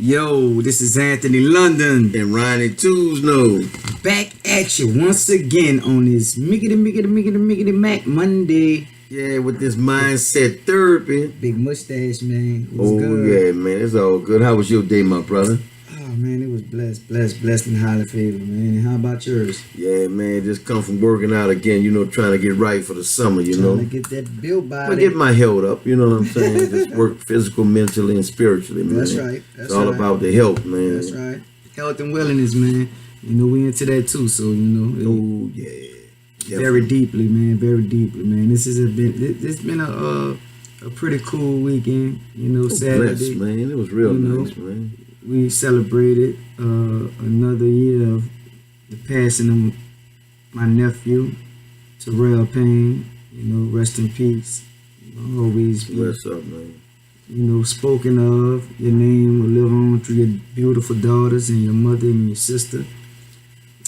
Yo, this is Anthony London and Ronnie Tuesno. back at you once again on this Mickety Mac Monday. Yeah, with this mindset therapy. Big mustache, man. Oh, good? Yeah, man. It's all good. How was your day, my brother? Oh, man, it was blessed and highly favored, man. How about yours? Yeah, man. Just come from working out again, trying to get right for the summer, Trying to get that build body. I get my health up, you know what I'm saying? Just work physical, mentally, and spiritually, man. That's right. It's all about the health, man. That's right. Health and wellness, man. We into that too, so, Oh, yeah. Definitely. Very deeply, man. Very deeply, man. This been a pretty cool weekend. Saturday. Blessed, man. It was real nice, man. We celebrated another year of the passing of my nephew, Terrell Payne. Rest in peace. Always be. What's up, man? Spoken of. Your name will live on through your beautiful daughters and your mother and your sister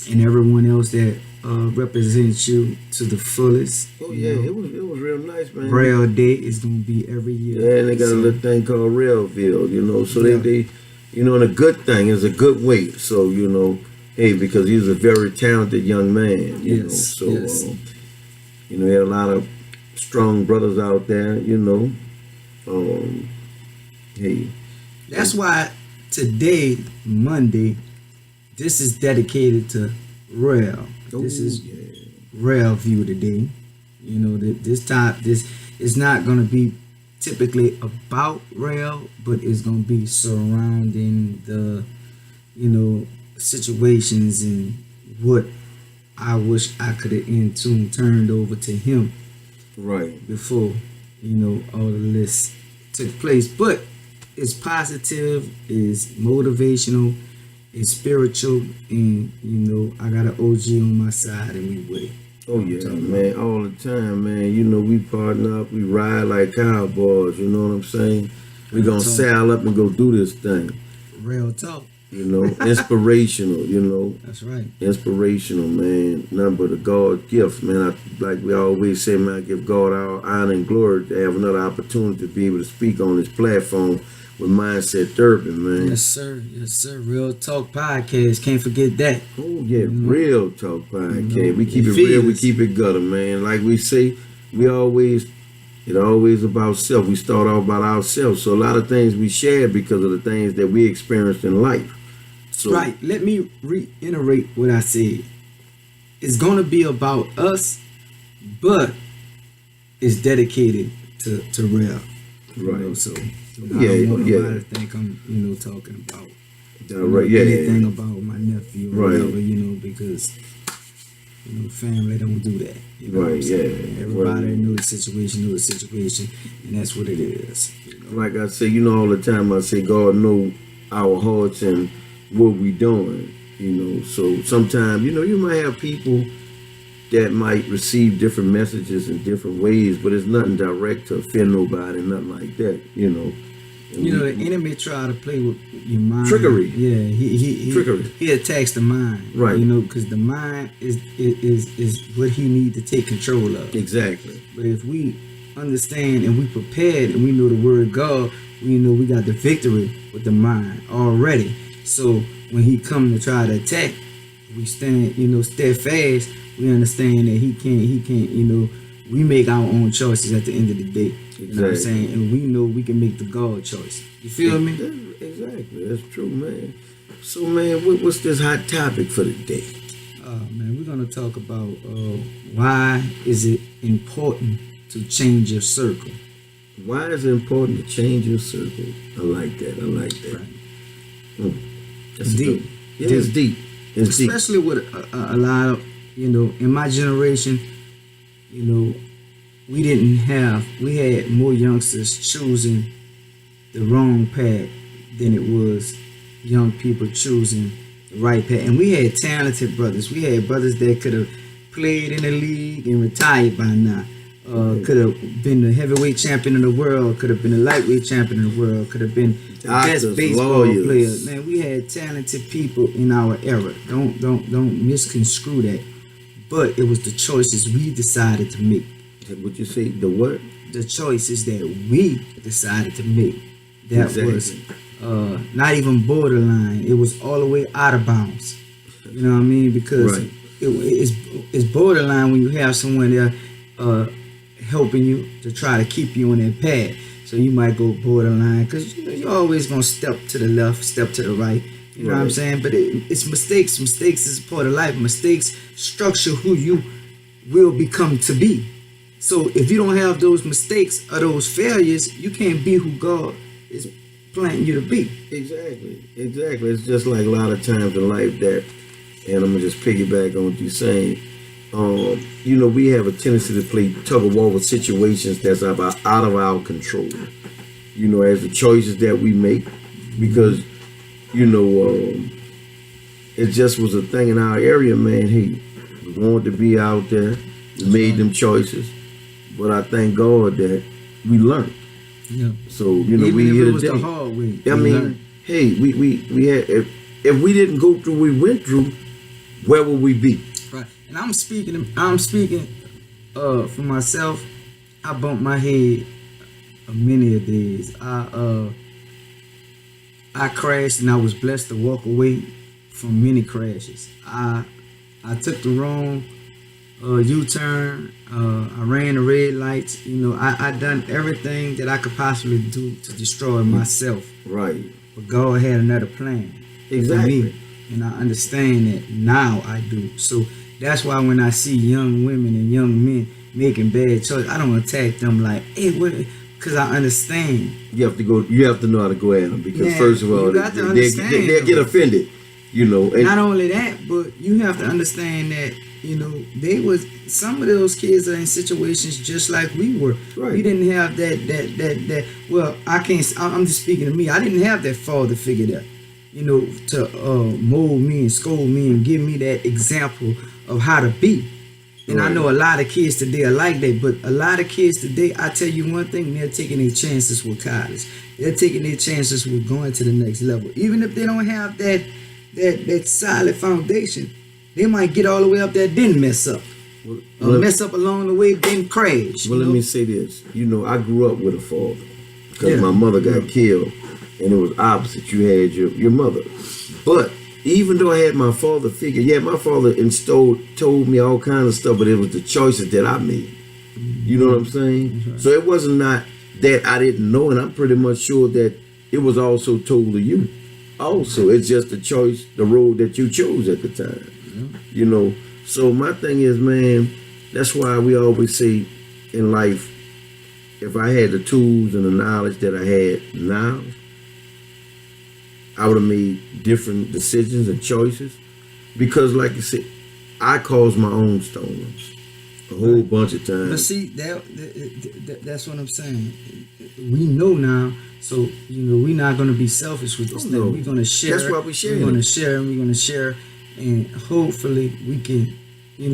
and everyone else that represents you to the fullest. Oh yeah, it was real nice, man. Braille Day is gonna be every year. Yeah, and they got a little thing called Railville, so they and a good thing is a good way. So, hey, because he's a very talented young man, Yes. He had a lot of strong brothers out there, hey. That's why today, Monday, this is dedicated to Rail. This is Rail View today. This is not gonna be typically about Rail, but it's gonna be surrounding the, situations and what I wish I could have turned over to him. Right. Before, all of this took place. But it's positive, it's motivational, it's spiritual, and I got an OG on my side and we with it. Oh yeah, man, all the time, man. We partner up, we ride like cowboys, you know what I'm saying? We gonna sail up and go do this thing. Real talk. Inspirational, That's right. Inspirational, man. Nothing but a God gift, man. Like we always say, man, I give God our honor and glory to have another opportunity to be able to speak on this platform with Mindset Therapy, man. Yes, sir. Yes, sir. Real Talk Podcast. Can't forget that. Oh, yeah. Real Talk Podcast. We keep it real. We keep it gutter, man. Like we say, it's always about self. We start off about ourselves. So a lot of things we share because of the things that we experienced in life. So, right. Let me reiterate what I said. It's going to be about us, but it's dedicated to Real. Right. So I don't want nobody to think I'm, talking about anything about my nephew or whatever, because, family don't do that. Everybody knows the situation, and that's what it is. Like I say, all the time, I say God knows our hearts and what we doing, So sometimes, you might have people that might receive different messages in different ways, but it's nothing direct to offend nobody, nothing like that, The enemy try to play with your mind. Trickery. Yeah, trickery. He attacks the mind, right? Because the mind is what he need to take control of. Exactly. But if we understand and we prepared and we know the word of God, we know we got the victory with the mind already. So when he come to try to attack, we stand, steadfast. We understand that he can't, we make our own choices at the end of the day. Exactly. You know what I'm saying? And we know we can make the God choice. You feel me? Exactly. That's true, man. So, man, what's this hot topic for the day? Man, we're going to talk about why is it important to change your circle. Why is it important to change your circle? I like that. Right. That's deep. It's deep. It's especially deep. With a lot of, in my generation, we had more youngsters choosing the wrong path than it was young people choosing the right path. And we had talented brothers. We had brothers that could have played in the league and retired by now. Could have been the heavyweight champion of the world, could have been the lightweight champion of the world, could have been the best baseball player. Man, we had talented people in our era. Don't misconstrue that. But it was the choices we decided to make. Would you say the what? The choices that we decided to make. That was not even borderline. It was all the way out of bounds. You know what I mean? Because Right. it's borderline when you have someone there helping you to try to keep you on that path. So you might go borderline because you're always gonna step to the left, step to the right. You know what I'm saying? But it's mistakes. Mistakes is part of life. Mistakes structure who you will become to be. So if you don't have those mistakes or those failures, you can't be who God is planning you to be. Exactly. It's just like a lot of times in life that, and I'm gonna just piggyback on what you're saying. We have a tendency to play tug of war with situations that's out of our control. As the choices that we make, because it just was a thing in our area, man. Hey, we wanted to be out there. We made them choices, but I thank God that we learned. Yeah. So Even we if here it was today. the hard way. I mean, hey, we had if we didn't go through what we went through, where would we be? right. And I'm speaking for myself. I bumped my head many a days. I crashed and I was blessed to walk away from many crashes. I took the wrong U-turn. I ran the red lights. I done everything that I could possibly do to destroy myself. Right. But God had another plan for Exactly. me, and I understand that now. I do. So that's why when I see young women and young men making bad choices, I don't attack them like, hey, what? Because I understand. You have to know how to go at them, because Yeah, first of all, you got to they'll understand get offended. And Not only that, but you have to understand that some of those kids are in situations just like we were. Right. We didn't have that. Well, I'm just speaking to me. I didn't have that father figure there, to mold me and scold me and give me that example of how to be. And I Right. know a lot of kids today are like that, but a lot of kids today, I tell you one thing, they're taking their chances with college. They're taking their chances with going to the next level. Even if they don't have that solid foundation, they might get all the way up there, then mess up. Mess up along the way, then crash. Well, let me say this. I grew up with a father because Yeah. my mother got killed, and it was opposite. You had your mother. But even though I had my father figure, my father told me all kinds of stuff, but it was the choices that I made. You know what I'm saying? Right. So it wasn't not that I didn't know, and I'm pretty much sure that it was also told to you. Also, it's just the choice, the road that you chose at the time. Yeah. So my thing is, man, that's why we always say in life, if I had the tools and the knowledge that I had now, I would have made different decisions and choices. Because like you said, I caused my own storms a whole bunch of times. But see, that's what I'm saying. We know now, so we're not going to be selfish with this thing. No. We're going to share. That's why we share. We're going to share, and we're going to share, and hopefully we can,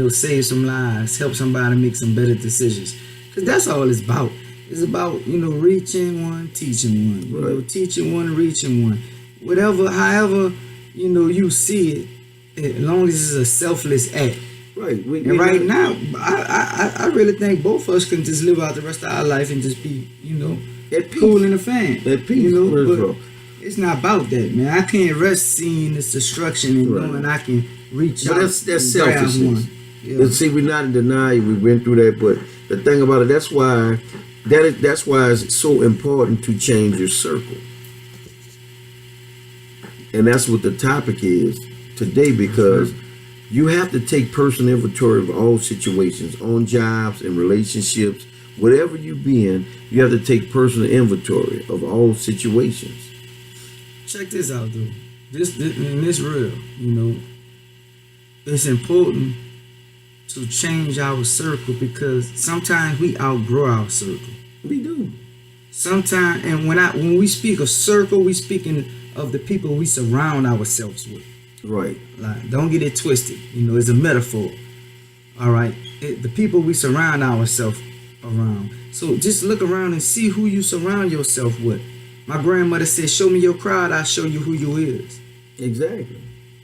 save some lives, help somebody make some better decisions. Because that's all it's about. It's about reaching one, teaching one. Right. Teaching one, reaching one. Whatever, however, you see it, as long as it's a selfless act. Right. Right now, I really think both of us can just live out the rest of our life and just be, at peace. cool in the fan. At peace. But it's not about that, man. I can't rest seeing this destruction and Right. knowing I can reach But out. that's and grab selfishness. one. Yeah. And see, we're not in denial. We went through that, but the thing about it, that's why it's so important to change your circle. And that's what the topic is today, because you have to take personal inventory of all situations, on jobs and relationships, whatever you be in, you have to take personal inventory of all situations. Check this out, though. This real. It's important to change our circle because sometimes we outgrow our circle. We do. Sometimes, and when we speak of circle, we speaking of the people we surround ourselves with. Right. Like, don't get it twisted. It's a metaphor. All right, the people we surround ourselves around. So just look around and see who you surround yourself with. My grandmother said, "Show me your crowd, I'll show you who you is." Exactly.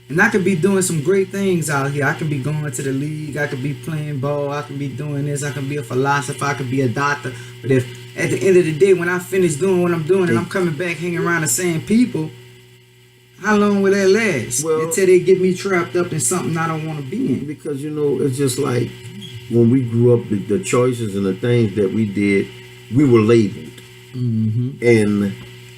And I could be doing some great things out here. I could be going to the league. I could be playing ball. I could be doing this. I could be a philosopher. I could be a doctor. But if at the end of the day, when I finish doing what I'm doing and I'm coming back hanging around the same people, how long will that last? Well, until they get me trapped up in something I don't want to be in. Because, it's just like when we grew up, the choices and the things that we did, we were labeled. Mm-hmm. And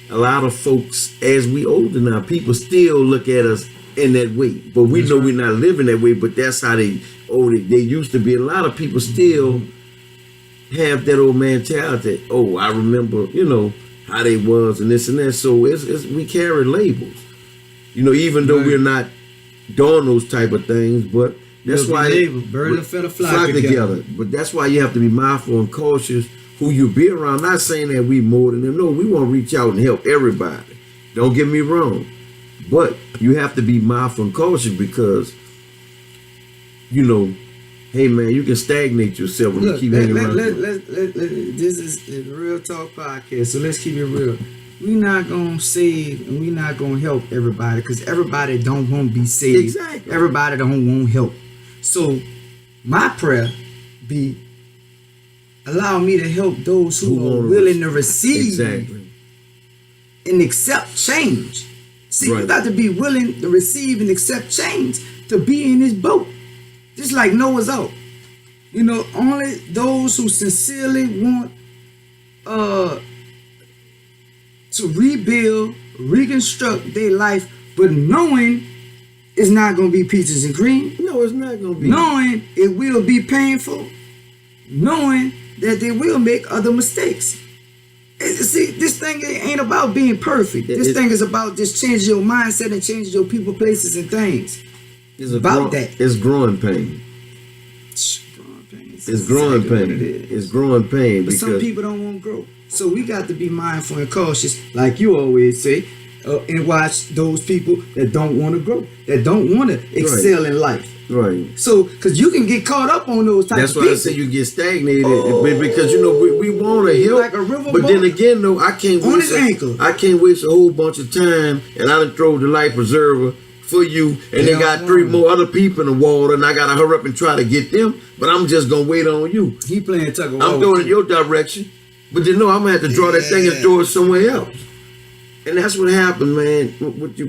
a lot of folks, as we older now, people still look at us in that way. But we know we're not living that way, but that's how they used to be. A lot of people still have that old mentality. Oh, I remember, how they was and this and that. So we carry labels. Even though we're not doing those type of things, but that's why birds and feather flock together. But that's why you have to be mindful and cautious who you be around. Not saying that we more than them. No, we want to reach out and help everybody. Don't get me wrong. But you have to be mindful and cautious because, hey man, you can stagnate yourself when you keep hanging around. This is the Real Talk Podcast, so let's keep it real. We're not going to save and we're not going to help everybody because everybody don't want to be saved. Exactly. Everybody don't want help. So my prayer be, allow me to help those who are willing to receive and accept change. See, you got to be willing to receive and accept change to be in this boat. Just like Noah's Ark. Only those who sincerely want to rebuild, reconstruct their life, but knowing it's not going to be peaches and cream. No, it's not going to be. Knowing it will be painful. Knowing that they will make other mistakes. See, this thing ain't about being perfect. This thing is about just changing your mindset and changing your people, places, and things. It's about that. It's growing pain. It's growing pain. It's growing pain. But some people don't want to grow. So we got to be mindful and cautious, like you always say, and watch those people that don't want to grow, that don't want to excel in life. Right. So, because you can get caught up on those types of people. That's why I say you get stagnated because we want to help. Like a river but then again, though, I can't waste a whole bunch of time, and I done throw the life preserver for you, and they got 3 more other people in the water, and I gotta hurry up and try to get them. But I'm just gonna wait on you. He playing tug of war. I'm going in your direction, but I'm gonna have to draw that thing and throw it somewhere else. And that's what happened, man.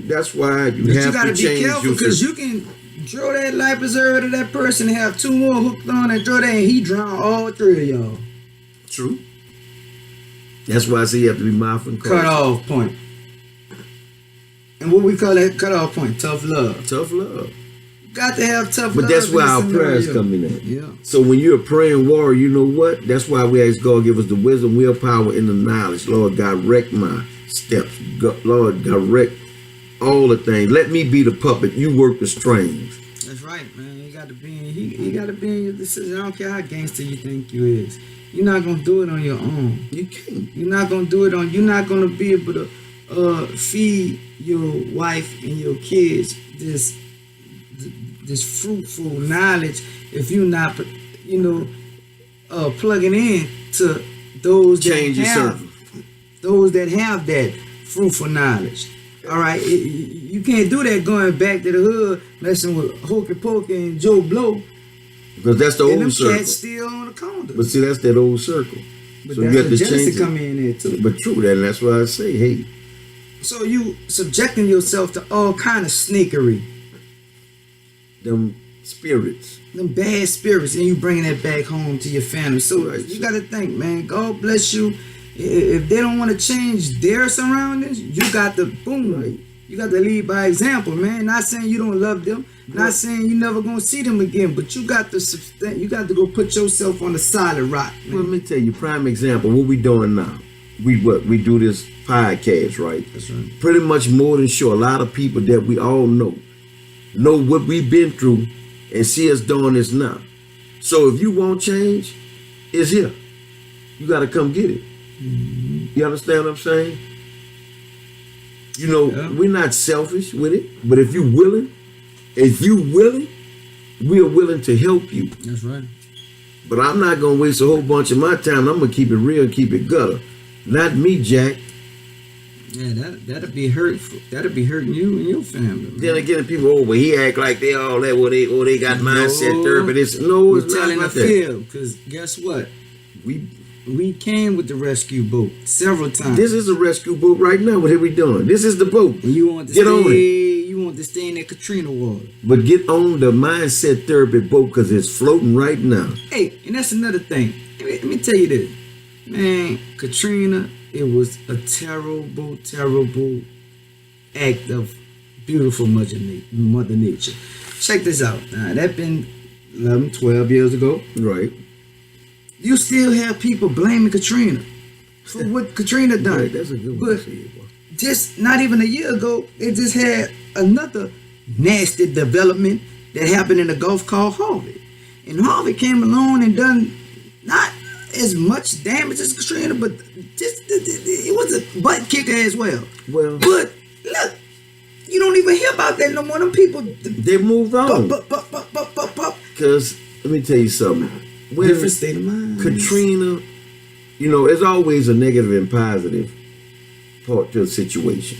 That's why you have to change. Be careful because you can throw that life preserver to that person and have 2 more hooked on and throw that, and he drown all 3 of y'all. True. That's why I say you have to be mindful and cautious. Cut off point. And what we call that cut off point? Tough love. Tough love. You got to have tough love. But that's where our prayers come in at. Yeah. So when you're a praying warrior, you know what? That's why we ask God give us the wisdom, willpower, and the knowledge. Lord, direct my steps. Lord, direct all the things. Let me be the puppet. You work the strings. That's right, man. You got to be in your decision. I don't care how gangster you think you is. You're not gonna do it on your own. You can't. You're not gonna do it on. You're not gonna be able to feed your wife and your kids this fruitful knowledge if you're not, plugging in to those that have that fruitful knowledge. All right, you can't do that going back to the hood messing with Hokey Pokey and Joe Blow. Because that's the old circle. Cats still on the corner. But see, that's that old circle. But so that's you have the to jealousy change come in there too. But true, and that's why I say, hey. So you subjecting yourself to all kind of sneakery. Them spirits. Them bad spirits, and you bringing that back home to your family. So you got to think, man, God bless you. If they don't want to change their surroundings, you got to, boom. Right. You got to lead by example, man. Not saying you don't love them. Not saying you never gonna see them again, but you got to go put yourself on the solid rock, man. Well, let me tell you, prime example, what we doing now. We do this podcast, right? That's right. Pretty much more than sure. A lot of people that we all know what we've been through and see us doing this now. So if you want change, it's here. You got to come get it. Mm-hmm. You understand what I'm saying? We're not selfish with it, but if you willing, we are willing to help you. That's right. But I'm not going to waste a whole bunch of my time. I'm going to keep it real and keep it gutter. Not me, Jack. Yeah, that'll be hurtful. That'll be hurting you and your family. Man. Then again, people, he act like they all that, they got mindset therapy. It's not telling like the that. field, because guess what? We We came with the rescue boat several times. This is a rescue boat right now. What are we doing? This is the boat. And you want to get on it. You want to stay in that Katrina water. But get on the Mindset Therapy boat because it's floating right now. Hey, and that's another thing. Let me tell you this. Man, Katrina, it was a terrible, terrible act of beautiful Mother Nature. Check this out. Now, that been 11, 12 years ago. Right. You still have people blaming Katrina for what Katrina done. Right, that's a good one. But just not even a year ago, they just had another nasty development that happened in the Gulf called Harvey. And Harvey came along and done not as much damage as Katrina, but just it was a butt kicker as well. Well, but look, you don't even hear about that no more. Them people, they moved on. Because let me tell you something. When different state of mind. Katrina, you know, there's always a negative and positive part to a situation.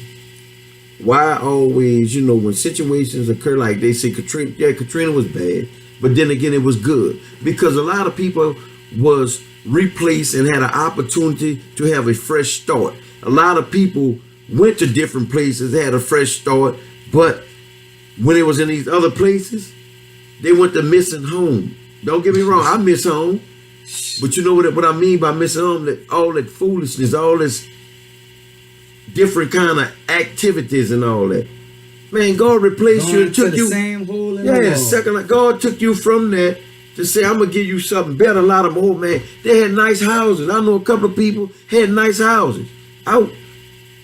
Why always, you know, when situations occur like they say Katrina was bad, but then again it was good because a lot of people was replaced and had an opportunity to have a fresh start. A lot of people went to different places, had a fresh start, but when it was in these other places, they went to missing home. Don't get me wrong, I miss home, but you know what I mean by missing home? That all that foolishness, all this different kind of activities and all that. Man, God replaced you and took you. Same hole in the wall. Second, God took you from that to say, I'm gonna give you something better. A lot of them old man, they had nice houses. I know a couple of people had nice houses out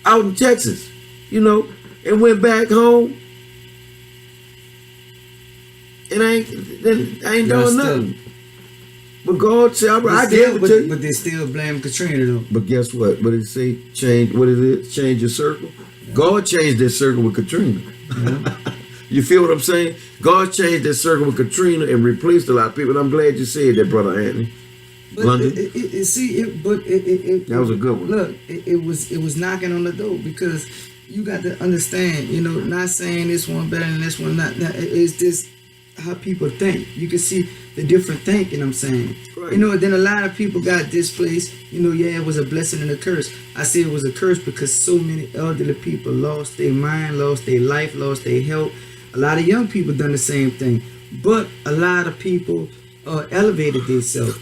in Texas, you know, and went back home. And I ain't doing nothing. But God said, I gave it to you. But they still blame Katrina though. But guess what? What did it say? Change, what is it? Change your circle? Yeah. God changed that circle with Katrina. Yeah. You feel what I'm saying? God changed that circle with Katrina and replaced a lot of people. And I'm glad you said that, Brother Anthony. But London. That was a good one. Look, it was knocking on the door because you got to understand, you know, not saying this one better than this one, not it's just how people think. You can see the different thinking, I'm saying. Right. You know, then a lot of people got displaced. You know, yeah, it was a blessing and a curse. I say it was a curse because so many elderly people lost their mind, lost their life, lost their health. A lot of young people done the same thing. But a lot of people elevated themselves.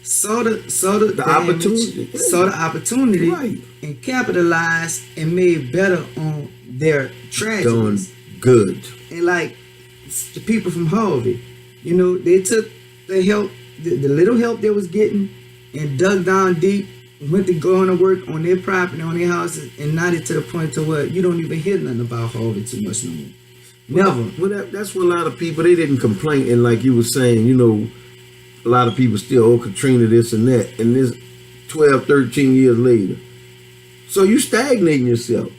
Saw the opportunity. Saw the opportunity, right, and capitalized and made better on their tragedies. Done good. And like the people from Harvey, you know, they took the help, the little help they was getting, and dug down deep, went to go to work on their property, on their houses, and now they're to the point to where you don't even hear nothing about Harvey too much no more. Never. Well, that's what a lot of people, they didn't complain, and like you were saying, you know, a lot of people still owe Katrina this and that, and this 12, 13 years later. So you stagnating yourself.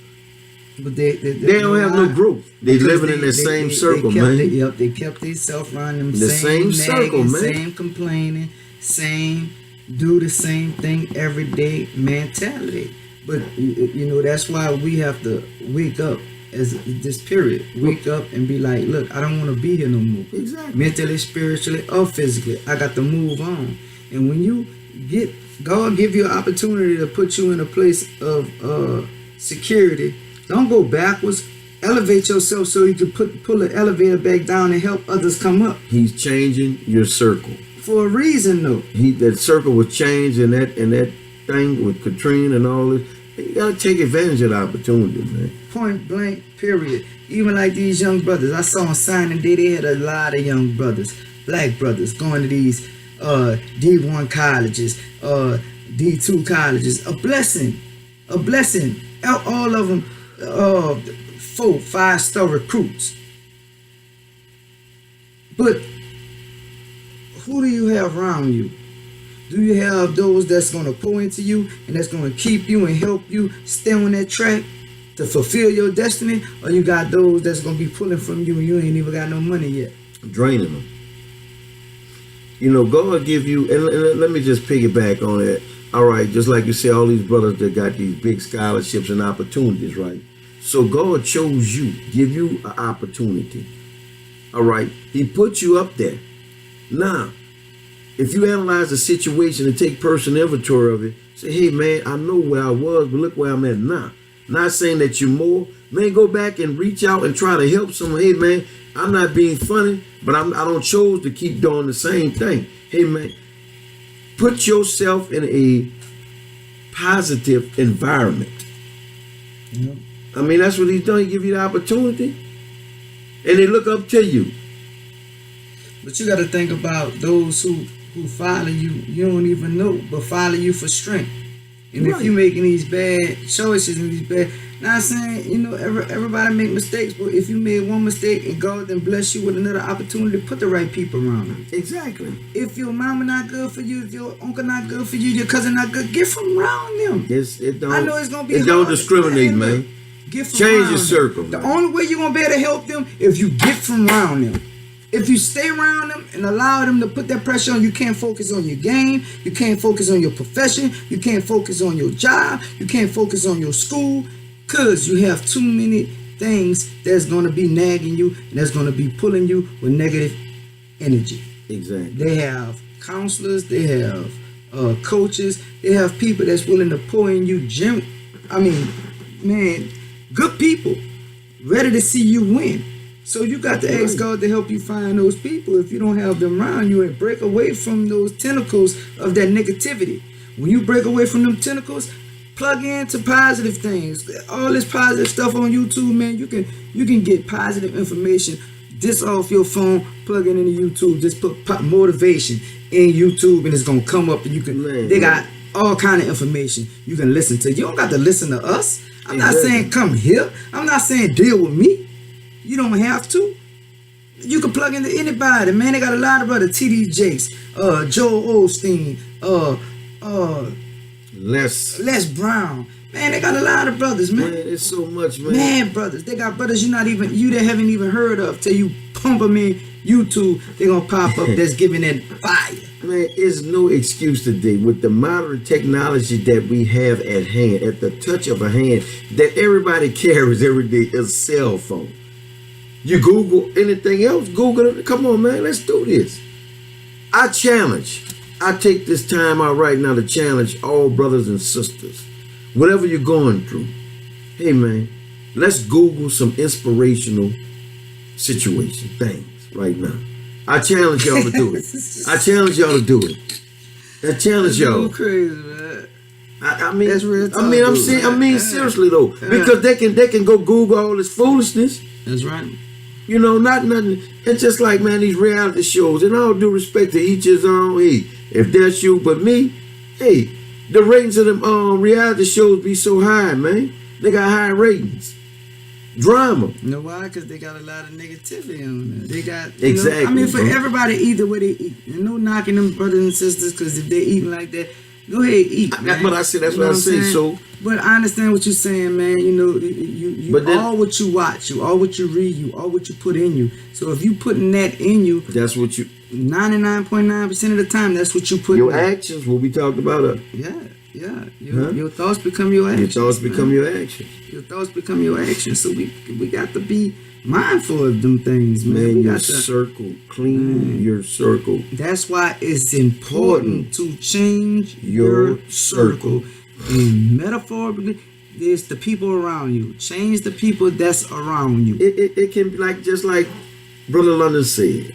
But they don't have no growth. They living in the same circle, man. They kept themselves running the same circle, man. Same complaining, same do the same thing every day mentality. But you know, that's why we have to wake up as this period. Wake up and be like, look, I don't want to be here no more. Exactly. Mentally, spiritually, or physically. I got to move on. And when you get God give you an opportunity to put you in a place of security, don't go backwards. Elevate yourself so you can pull the elevator back down and help others come up. He's changing your circle for a reason, though. That circle was changed, and that thing with Katrina and all this. You gotta take advantage of the opportunity, man. Point blank, period. Even like these young brothers, I saw on signing day, they had a lot of young brothers, black brothers, going to these D1 colleges, D2 colleges. A blessing. All of them 4, 5-star recruits. But who do you have around you? Do you have those that's going to pour into you and that's going to keep you and help you stay on that track to fulfill your destiny? Or you got those that's going to be pulling from you and you ain't even got no money yet? Draining them. You know, God give you, and let me just piggyback on that. All right, just like you say, all these brothers that got these big scholarships and opportunities, right? So God chose you, give you an opportunity. All right, He put you up there. Now, if you analyze the situation and take personal inventory of it, say, hey man, I know where I was, but look where I'm at now. Not saying that you're more. Man, go back and reach out and try to help someone. Hey man, I'm not being funny, but I don't choose to keep doing the same thing. Hey man, put yourself in a positive environment. Yep. I mean, that's what he's done. He give you the opportunity, and they look up to you. But you got to think about those who follow you. You don't even know, but follow you for strength. And Right. if you making these bad choices and these bad, not saying, you know, everybody make mistakes, but if you made one mistake and God then bless you with another opportunity, put the right people around you. Exactly. If your mama not good for you, if your uncle not good for you, your cousin not good, get from around them. It don't. I know it's gonna be It don't hard, discriminate, man. Get from Change around your them. circle, The man. only way you're gonna be able to help them if you get from around them. If you stay around them and allow them to put that pressure on, you can't focus on your game, you can't focus on your profession, you can't focus on your job, you can't focus on your school, because you have too many things that's going to be nagging you and that's going to be pulling you with negative energy. Exactly. They have counselors, they have coaches, they have people that's willing to pour in you, good people ready to see you win. So you got to ask God to help you find those people if you don't have them around you, and break away from those tentacles of that negativity. When you break away from them tentacles, plug into positive things. All this positive stuff on YouTube, man, you can get positive information this off your phone, plug it into YouTube, just put motivation in YouTube and it's gonna come up, and you can they got all kind of information you can listen to. You don't got to listen to us. I'm not saying come here. I'm not saying deal with me. You don't have to. You can plug into anybody, man. They got a lot of other TD Jakes, Joel Osteen, Les Brown. Man, they got a lot of brothers, man. Man, it's so much, man. Man, brothers. They got brothers you that haven't even heard of till you pump them in YouTube. They gonna pop up that's giving that fire. Man, it's no excuse today with the modern technology that we have at hand, at the touch of a hand, that everybody carries every day, a cell phone. You Google anything else, Google it. Come on, man, let's do this. I take this time out right now to challenge all brothers and sisters. Whatever you're going through, hey man, let's Google some inspirational situation things right now. I challenge y'all to do it. I challenge y'all to do it. I challenge y'all. Crazy, man. I mean, that's real talk, seriously though, because they can go Google all this foolishness. That's right. You know, not nothing. It's just like, man, these reality shows, and all due respect to each his own. Hey, if that's you, but me, hey, the ratings of them reality shows be so high, man. They got high ratings. Drama. You know why? Because they got a lot of negativity on there. They got exactly. I mean, for everybody, either way they eat. And no knocking them brothers and sisters, because if they eating like that, go ahead eat. But I said that's what I say. So, but I understand what you're saying, man. You know, you all what you watch, you all what you read, you all what you put in you. So if you putting that in you, that's what you. 99.9% of the time, that's what you put. Your actions. What we talked about. Yeah. Your thoughts become your actions. Your thoughts become your actions. Your thoughts become your actions. So we got to be mindful of them things, man. Your circle, clean your circle. That's why it's important to change your circle. And metaphorically, there's the people around you. Change the people that's around you. It can be just like Brother London said.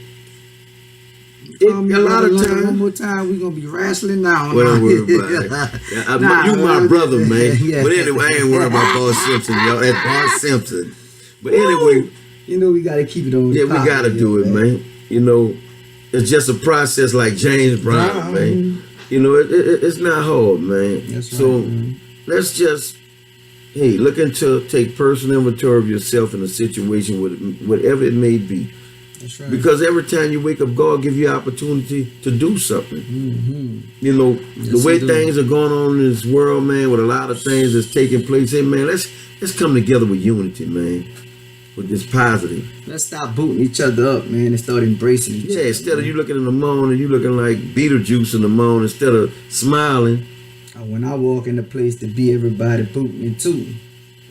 A lot of times. One more time, we're gonna be wrestling now. Well, don't worry about it. You my brother, man. Yeah. But anyway, I ain't worried about Bart Simpson, y'all. That's Bart Simpson. But anyway, you know we gotta keep it on. Yeah, we gotta do it, man. You know, it's just a process like James Brown, man. You know, it's not hard, man. That's right, so man. Let's just take personal inventory of yourself in a situation, whatever it may be. That's right. Because every time you wake up, God give you opportunity to do something. Mm-hmm. You know, the way things are going on in this world, man, with a lot of things that's taking place. Hey, man, let's come together with unity, man, with this positive. Let's stop booting each other up, man, and start embracing each other. Yeah, instead of you looking in the moon and you looking like Beetlejuice in the moon instead of smiling. When I walk in a place to be everybody booting me too,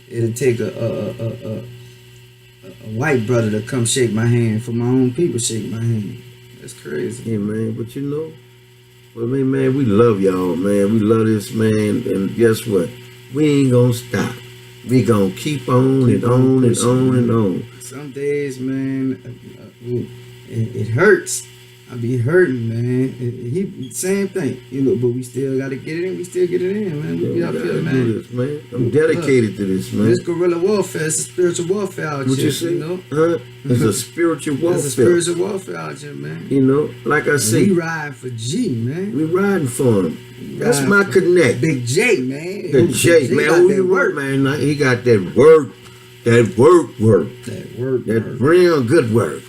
it'll take a white brother to come shake my hand for my own people shake my hand. That's crazy. Yeah, man. But you know, Well, man, we love y'all, man. We love this, man. And guess what? We ain't gonna stop. We gonna keep on and on and on and on. Some days, man, it hurts. I be hurting, man. Same thing, but we still gotta get it in. We still get it in, man. We be out here, man. Do this, man. I'm dedicated to this, man. This guerrilla warfare, it's a spiritual warfare out here. What you say? It's a spiritual warfare. It's a spiritual warfare out here, man. Like I say, we riding for G, man. We riding for him. That's my connect. Big J, man. The J, man. Who you work, man? He got that work. That work. That real good work.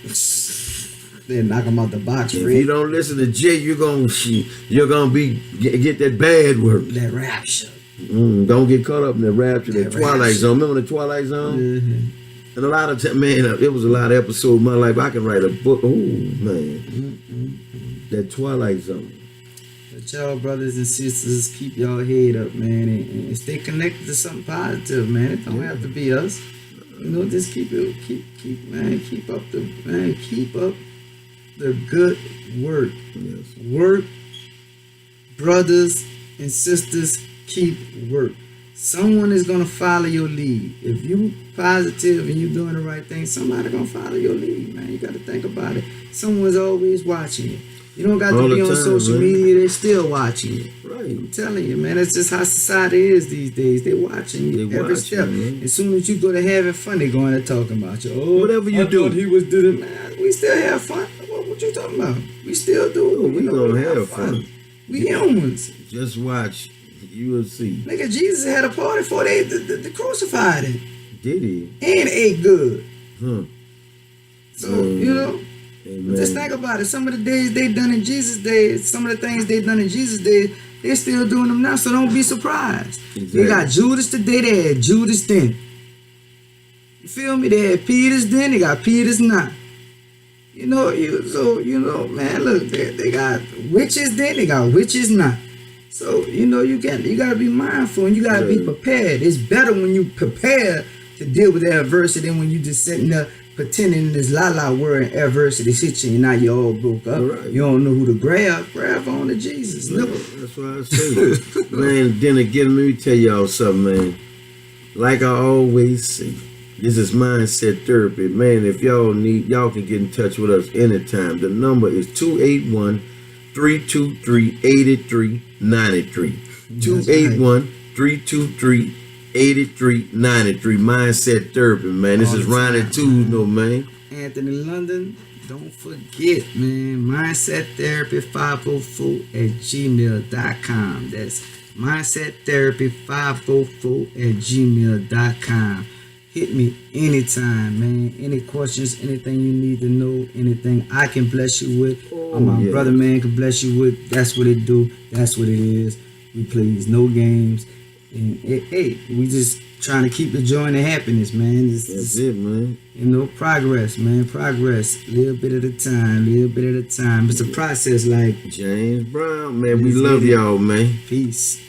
They knock him out the box. If you don't listen to Jay, you're gonna get that bad work. That rapture. Don't get caught up in the rapture. That Twilight Zone. Remember the Twilight Zone? Mm-hmm. And a lot of time, man, it was a lot of episodes of my life. I can write a book. Oh man, that Twilight Zone. But y'all brothers and sisters, keep y'all head up, man, and stay connected to something positive, man. It don't have to be us. Just keep up the good work. Yes. Work, brothers and sisters, keep work. Someone is gonna follow your lead. If you positive and you doing the right thing, somebody gonna follow your lead, man. You gotta think about it. Someone's always watching you. You don't got to be on social media, they're still watching you. Right. I'm telling you, man, that's just how society is these days. They're watching you every step. Man. As soon as you go to having fun, they're going to talking about you. Oh, whatever you do. He was doing, man, we still have fun. What you talking about? We still do it. We gonna have fun. We humans. Just watch. You will see. Nigga, Jesus had a party before they crucified him. Did he? And ate good. So, Amen. Just think about it. Some of the days they done in Jesus' days, some of the things they done in Jesus' days, they're still doing them now, so don't be surprised. Exactly. They got Judas today, they had Judas then. You feel me? They had Peter's then, they got Peter's now. Man, look, they got witches then, they got witches now. So, you gotta be mindful and you gotta be prepared. It's better when you prepare to deal with that adversity than when you just sitting there pretending this la word and adversity hits you and now you all broke up. Right. You don't know who to grab on to Jesus. No, that's what I say. Man, then again, let me tell y'all something, man. Like I always say, this is Mindset Therapy. Man, if y'all need, y'all can get in touch with us anytime. The number is 281-323-8393. 281-323-8393. Mindset Therapy, man. This is Ronnie Tuesday, man. Anthony London. Don't forget, man. Mindset Therapy 504@gmail.com. That's Mindset Therapy 504@gmail.com. Hit me anytime, man. Any questions, anything you need to know, anything I can bless you with, or my brother man can bless you with. That's what it do. That's what it is. We plays no games. And we just trying to keep the joy and the happiness, man. That's it, man. Progress, man. Progress. Little bit at a time. It's a process, like James Brown, man. We love y'all, man. Peace.